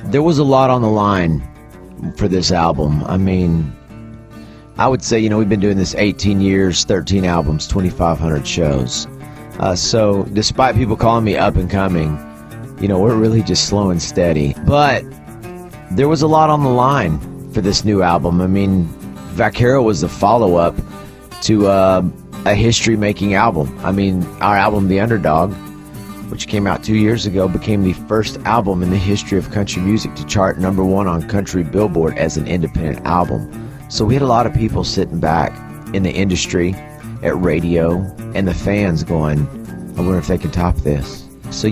There was a lot on the line for this album. I mean, I would say, we've been doing this 18 years, 13 albums, 2,500 shows. So despite people calling me up and coming, we're really just slow and steady. But there was a lot on the line for this new album. I mean, Vaquero was the follow-up to a history-making album. I mean, our album, The Underdog, which came out 2 years ago, became the first album in the history of country music to chart #1 on Country Billboard as an independent album. So we had a lot of people sitting back in the industry, at radio, and the fans going, I wonder if they can top this. So,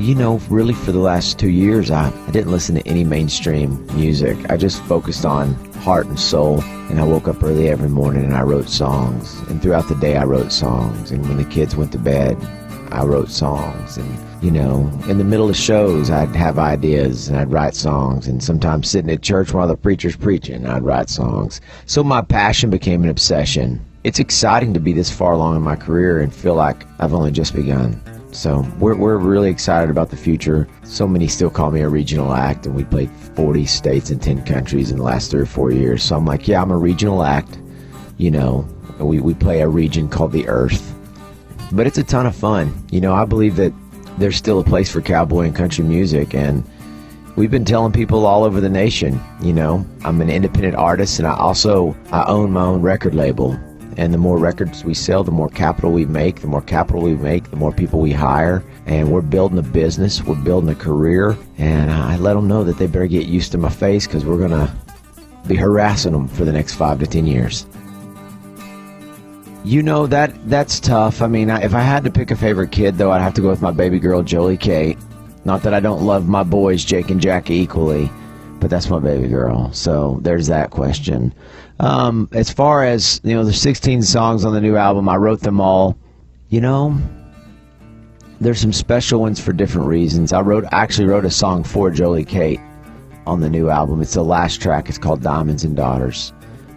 really for the last 2 years, I didn't listen to any mainstream music. I just focused on heart and soul, and I woke up early every morning and I wrote songs. And throughout the day I wrote songs, and when the kids went to bed, I wrote songs. And, in the middle of shows, I'd have ideas and I'd write songs. And sometimes sitting at church while the preacher's preaching, I'd write songs. So my passion became an obsession. It's exciting to be this far along in my career and feel like I've only just begun. So we're really excited about the future. So many still call me a regional act, and we played 40 states and 10 countries in the last 3 or 4 years. So I'm like, yeah, I'm a regional act. We play a region called the Earth. But it's a ton of fun. I believe that there's still a place for cowboy and country music, and we've been telling people all over the nation, I'm an independent artist, and I own my own record label. And the more records we sell, the more capital we make. The more capital we make, the more people we hire. And we're building a business, we're building a career. And I let them know that they better get used to my face, because we're going to be harassing them for the next 5 to 10 years. That's tough. I mean, if I had to pick a favorite kid, though, I'd have to go with my baby girl, Jolie Kate. Not that I don't love my boys, Jake and Jack, equally, but that's my baby girl. So there's that question. As far as, there's 16 songs on the new album. I wrote them all. There's some special ones for different reasons. I actually wrote a song for Jolie Kate on the new album. It's the last track. It's called Diamonds and Daughters.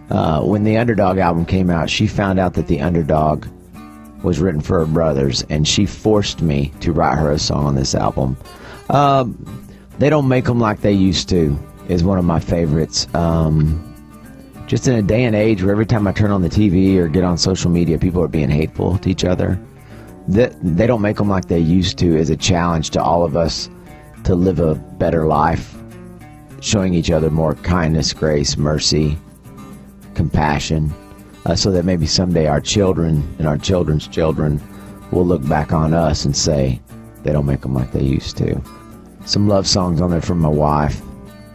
When the Underdog album came out, she found out that the Underdog was written for her brothers, and she forced me to write her a song on this album. They Don't Make Them Like They Used To is one of my favorites. Just in a day and age where every time I turn on the TV or get on social media, people are being hateful to each other. They Don't Make Them Like They Used To is a challenge to all of us to live a better life, showing each other more kindness, grace, mercy, compassion, so that maybe someday our children and our children's children will look back on us and say, they don't make them like they used to. Some love songs on there from my wife.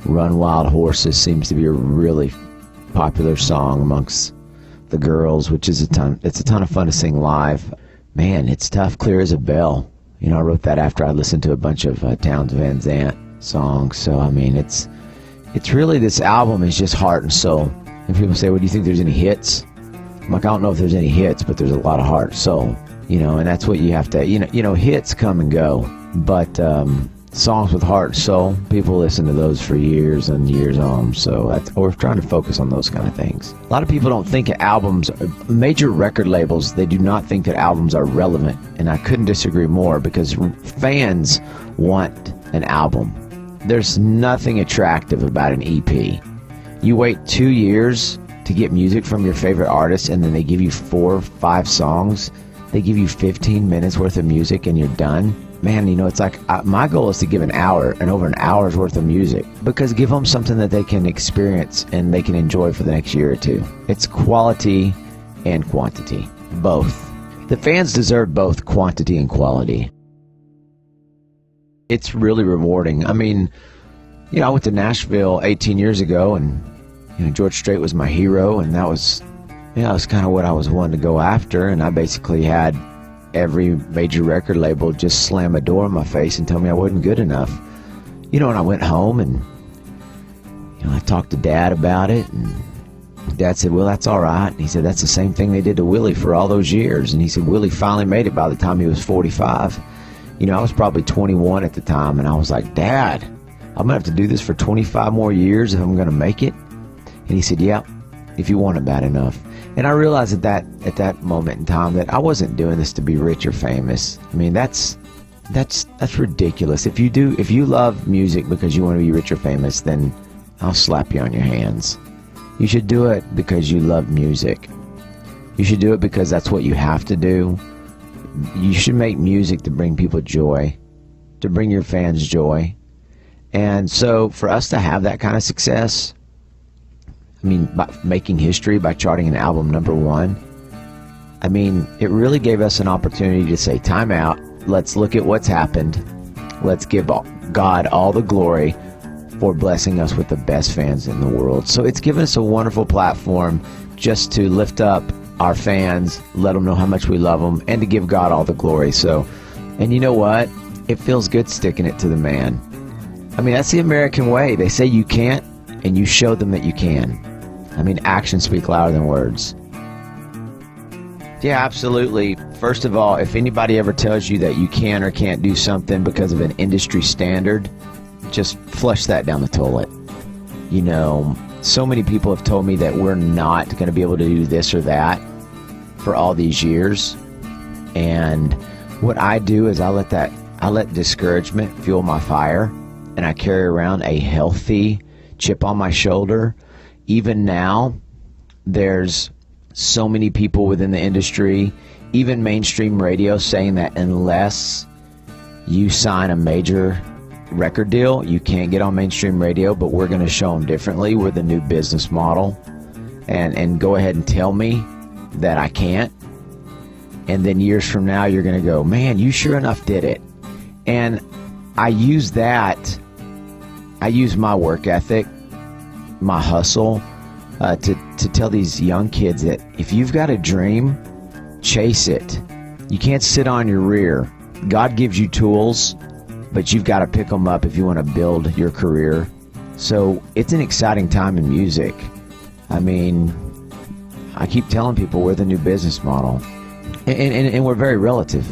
Run Wild Horses seems to be a really popular song amongst the girls, which is it's a ton of fun to sing live. Man, it's tough. Clear as a Bell. I wrote that after I listened to a bunch of Townes Van Zandt songs. So I mean, it's really, this album is just heart and soul. And people say, well, do you think there's any hits? I'm like, I don't know if there's any hits, but there's a lot of heart and soul. And that's what you have to, hits come and go, but songs with heart and soul, people listen to those for years and years on. So we're trying to focus on those kind of things. A lot of people don't think albums, major record labels, they do not think that albums are relevant. And I couldn't disagree more, because fans want an album. There's nothing attractive about an EP. You wait 2 years to get music from your favorite artist, and then they give you 4 or 5 songs. They give you 15 minutes worth of music and you're done. Man, it's like, my goal is to give over an hour's worth of music, because give them something that they can experience and they can enjoy for the next year or two. It's quality and quantity, both. The fans deserve both quantity and quality. It's really rewarding. I mean, I went to Nashville 18 years ago, and George Strait was my hero, and that was kind of what I was wanting to go after. And I basically had every major record label just slam a door in my face and tell me I wasn't good enough. And I went home and I talked to Dad about it, and Dad said, well, that's all right. And he said, that's the same thing they did to Willie for all those years. And he said, Willie finally made it by the time he was 45. I was probably 21 at the time, and I was like, Dad, I'm gonna have to do this for 25 more years if I'm gonna make it. And he said, yeah, if you want it bad enough. And I realized at that moment in time that I wasn't doing this to be rich or famous. I mean, that's That's ridiculous. If you love music because you want to be rich or famous, then I'll slap you on your hands. You should do it because you love music. You should do it because that's what you have to do. You should make music to bring people joy, to bring your fans joy. And so for us to have that kind of success, I mean, by making history, by charting an album #1, I mean, it really gave us an opportunity to say, time out, let's look at what's happened. Let's give God all the glory for blessing us with the best fans in the world. So it's given us a wonderful platform just to lift up our fans, let them know how much we love them, and to give God all the glory. So, and you know what? It feels good sticking it to the man. I mean, that's the American way. They say you can't, and you show them that you can. I mean, actions speak louder than words. Yeah, absolutely. First of all, if anybody ever tells you that you can or can't do something because of an industry standard, just flush that down the toilet. You know, so many people have told me that we're not going to be able to do this or that for all these years. And what I do is I let discouragement fuel my fire, and I carry around a healthy chip on my shoulder. Even now, there's so many people within the industry, even mainstream radio, saying that unless you sign a major record deal, you can't get on mainstream radio, but we're going to show them differently. We're the new business model. And go ahead and tell me that I can't. And then years from now, you're going to go, man, you sure enough did it. And I use my work ethic, my hustle, to tell these young kids that if you've got a dream, chase it. You can't sit on your rear. God gives you tools, but you've got to pick them up if you want to build your career. So it's an exciting time in music. I mean, I keep telling people we're the new business model. And we're very relative.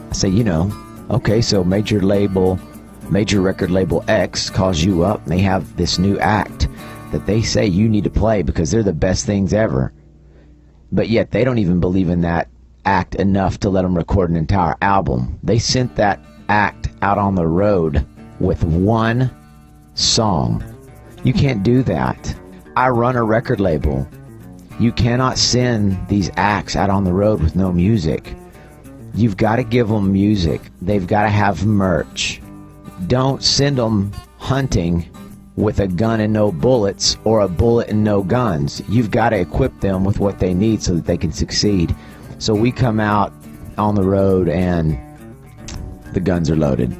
I say, you know, okay, so major record label X calls you up, and they have this new act that they say you need to play because they're the best things ever. But yet they don't even believe in that act enough to let them record an entire album. They sent that act out on the road with one song. You can't do that. I run a record label. You cannot send these acts out on the road with no music. You've got to give them music. They've got to have merch. Don't send them hunting with a gun and no bullets, or a bullet and no guns. You've got to equip them with what they need so that they can succeed. So we come out on the road and the guns are loaded,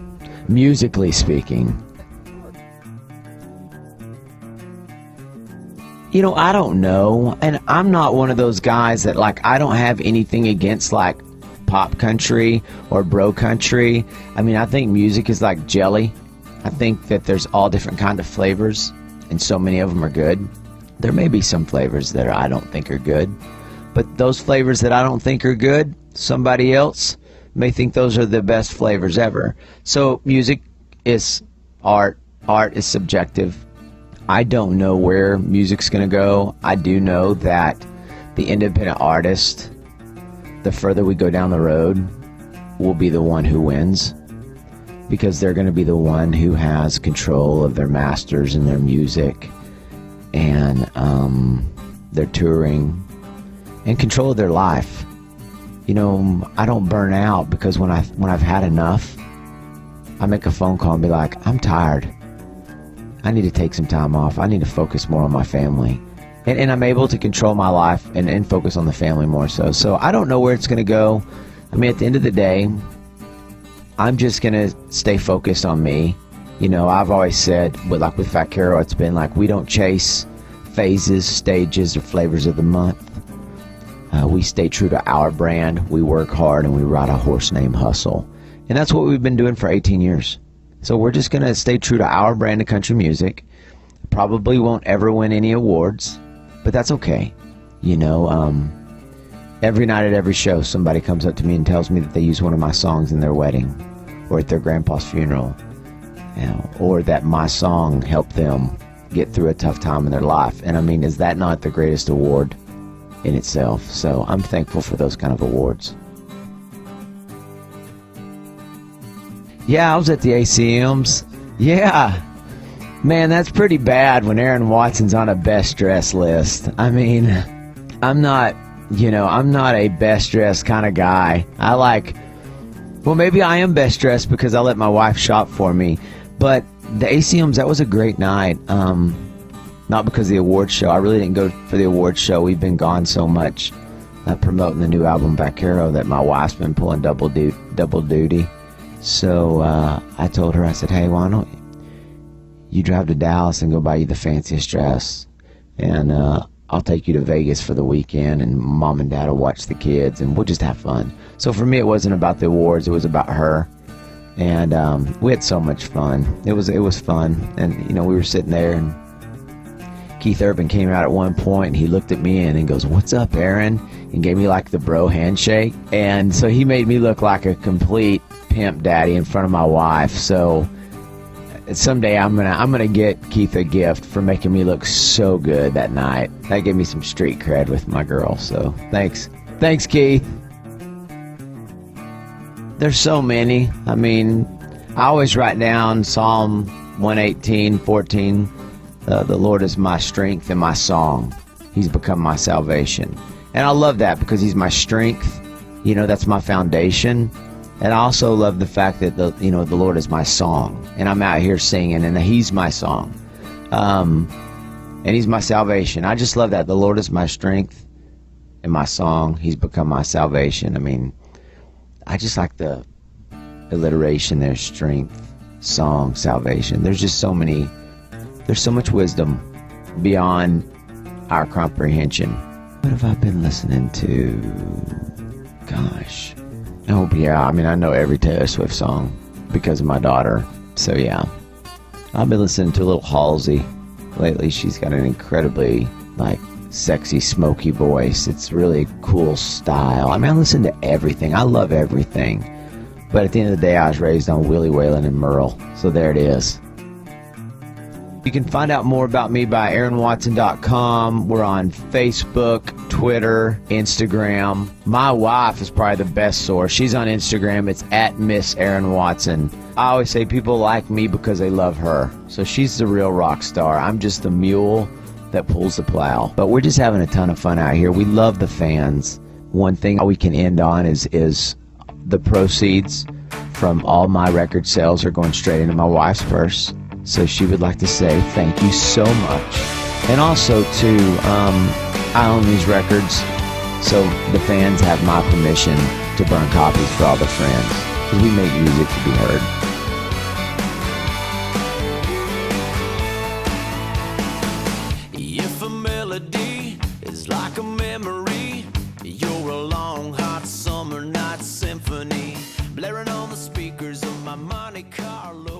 musically speaking. You know, I don't know, and I'm not one of those guys that, like, I don't have anything against, like, pop country or bro country. I mean, I think music is like jelly. I think that there's all different kind of flavors, and so many of them are good. There may be some flavors that I don't think are good, but those flavors that I don't think are good, somebody else may think those are the best flavors ever. So music is art. Art is subjective. I don't know where music's going to go. I do know that the independent artist, the further we go down the road, will be the one who wins, because they're going to be the one who has control of their masters and their music and their touring and control of their life. You know, I don't burn out because when I've had enough, I make a phone call and be like, I'm tired. I need to take some time off. I need to focus more on my family. And I'm able to control my life and focus on the family more so. So I don't know where it's going to go. I mean, at the end of the day, I'm just going to stay focused on me. You know, I've always said, with Vaquero, it's been like, we don't chase phases, stages, or flavors of the month. We stay true to our brand. We work hard, and we ride a horse named Hustle. And that's what we've been doing for 18 years. So we're just going to stay true to our brand of country music. Probably won't ever win any awards, but that's okay. You know, every night at every show, somebody comes up to me and tells me that they use one of my songs in their wedding or at their grandpa's funeral, you know, or that my song helped them get through a tough time in their life. And I mean, is that not the greatest award in itself? So I'm thankful for those kind of awards. Yeah, I was at the ACMs. Yeah. Man, that's pretty bad when Aaron Watson's on a best dressed list. I mean, I'm not a best dressed kind of guy. Well, maybe I am best dressed because I let my wife shop for me. But the ACMs, that was a great night. Not because of the awards show. I really didn't go for the awards show. We've been gone so much promoting the new album Vaquero that my wife's been pulling double duty. So I told her, I said, hey, why don't you drive to Dallas and go buy you the fanciest dress, and I'll take you to Vegas for the weekend, and mom and dad will watch the kids, and we'll just have fun. So for me, it wasn't about the awards, it was about her. And we had so much fun. It was fun. And we were sitting there, and Keith Urban came out at one point, and he looked at me and goes, "What's up, Aaron?" and gave me like the bro handshake. And so he made me look like a complete pimp daddy in front of my wife. So someday I'm gonna get Keith a gift for making me look so good that night. That gave me some street cred with my girl. So thanks Keith. There's so many. I mean, I always write down Psalm 118:14. The Lord is my strength and my song. He's become my salvation. And I love that because he's my strength. That's my foundation. And I also love the fact that the Lord is my song. And I'm out here singing, and he's my song. And he's my salvation. I just love that. The Lord is my strength and my song. He's become my salvation. I mean, I just like the alliteration there: strength, song, salvation. There's so much wisdom beyond our comprehension. What have I been listening to? Gosh. Oh, yeah. I mean, I know every Taylor Swift song because of my daughter. So, yeah. I've been listening to a little Halsey lately. She's got an incredibly, sexy, smoky voice. It's really cool style. I mean, I listen to everything. I love everything. But at the end of the day, I was raised on Willie Whalen and Merle. So there it is. You can find out more about me by AaronWatson.com. We're on Facebook, Twitter, Instagram. My wife is probably the best source. She's on Instagram. It's at Miss Aaron Watson. I always say people like me because they love her. So she's the real rock star. I'm just the mule that pulls the plow. But we're just having a ton of fun out here. We love the fans. One thing we can end on is the proceeds from all my record sales are going straight into my wife's purse. So she would like to say thank you so much. And also, too, I own these records, so the fans have my permission to burn copies for all their friends, because we make music to be heard. If a melody is like a memory, you're a long, hot summer night symphony, blaring on the speakers of my Monte Carlo.